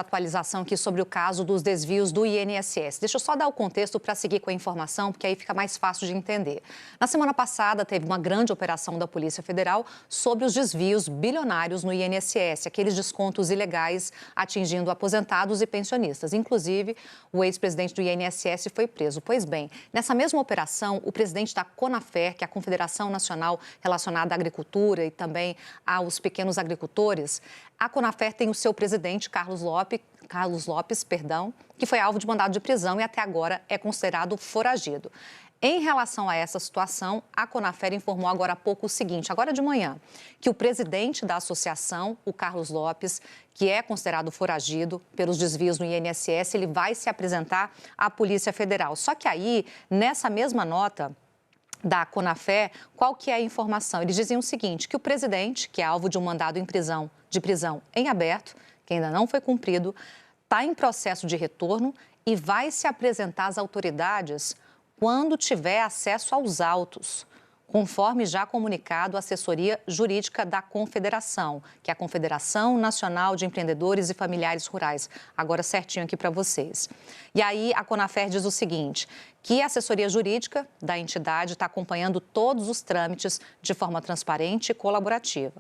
Atualização aqui sobre o caso dos desvios do INSS. Deixa eu só dar o contexto para seguir com a informação, porque aí fica mais fácil de entender. Na semana passada, teve uma grande operação da Polícia Federal sobre os desvios bilionários no INSS, aqueles descontos ilegais atingindo aposentados e pensionistas. Inclusive, o ex-presidente do INSS foi preso. Pois bem, nessa mesma operação, o presidente da CONAFER, que é a Confederação Nacional relacionada à Agricultura e também aos pequenos agricultores, a CONAFER tem o seu presidente, Carlos Lopes, que foi alvo de mandado de prisão e até agora é considerado foragido. Em relação a essa situação, a CONAFER informou agora há pouco o seguinte, agora de manhã, que o presidente da associação, o Carlos Lopes, que é considerado foragido pelos desvios no INSS, ele vai se apresentar à Polícia Federal. Só que aí, nessa mesma nota da CONAFER, qual que é a informação? Eles diziam o seguinte, que o presidente, que é alvo de um mandado de prisão em aberto, que ainda não foi cumprido, está em processo de retorno e vai se apresentar às autoridades quando tiver acesso aos autos, conforme já comunicado a assessoria jurídica da Confederação, que é a Confederação Nacional de Empreendedores e Familiares Rurais. Agora certinho aqui para vocês. E aí a CONAFER diz o seguinte, que a assessoria jurídica da entidade está acompanhando todos os trâmites de forma transparente e colaborativa.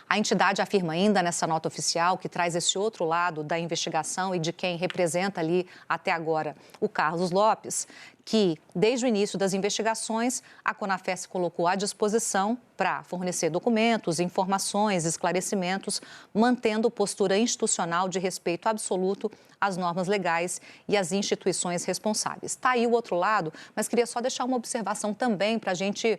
A entidade afirma ainda nessa nota oficial que traz esse outro lado da investigação e de quem representa ali até agora o Carlos Lopes, que desde o início das investigações a CONAFER se colocou à disposição para fornecer documentos, informações, esclarecimentos, mantendo postura institucional de respeito absoluto às normas legais e às instituições responsáveis. Está aí o outro lado, mas queria só deixar uma observação também para a gente,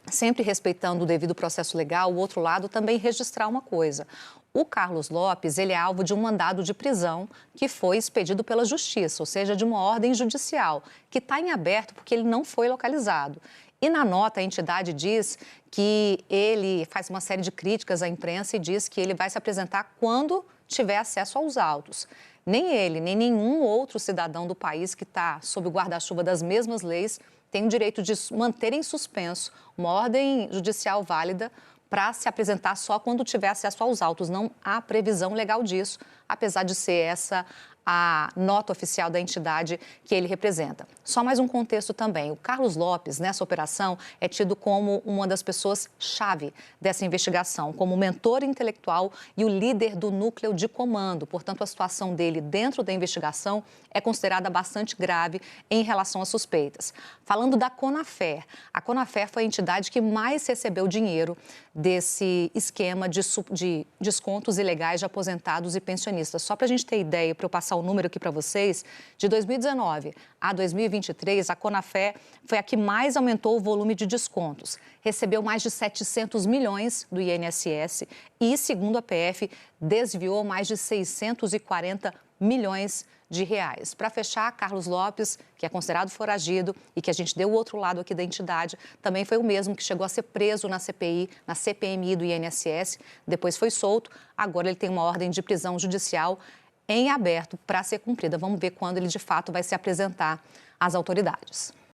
sempre respeitando o devido processo legal, o outro lado também registrar uma coisa. O Carlos Lopes, ele é alvo de um mandado de prisão que foi expedido pela Justiça, ou seja, de uma ordem judicial, que está em aberto porque ele não foi localizado. E na nota, a entidade diz que ele faz uma série de críticas à imprensa e diz que ele vai se apresentar quando tiver acesso aos autos. Nem ele, nem nenhum outro cidadão do país que está sob o guarda-chuva das mesmas leis tem o direito de manter em suspenso uma ordem judicial válida para se apresentar só quando tiver acesso aos autos. Não há previsão legal disso, apesar de ser essa a nota oficial da entidade que ele representa. Só mais um contexto também. O Carlos Lopes, nessa operação, é tido como uma das pessoas-chave dessa investigação, como mentor intelectual e o líder do núcleo de comando. Portanto, a situação dele dentro da investigação é considerada bastante grave em relação às suspeitas. Falando da CONAFER, a CONAFER foi a entidade que mais recebeu dinheiro desse esquema de descontos ilegais de aposentados e pensionistas. Só para a gente ter ideia, para eu passar o número aqui para vocês, de 2019 a 2023, a CONAFER foi a que mais aumentou o volume de descontos. Recebeu mais de 700 milhões do INSS e, segundo a PF, desviou mais de 640 milhões de reais. Para fechar, Carlos Lopes, que é considerado foragido e que a gente deu o outro lado aqui da entidade, também foi o mesmo que chegou a ser preso na CPI, na CPMI do INSS, depois foi solto, agora ele tem uma ordem de prisão judicial em aberto para ser cumprida. Vamos ver quando ele de fato vai se apresentar às autoridades.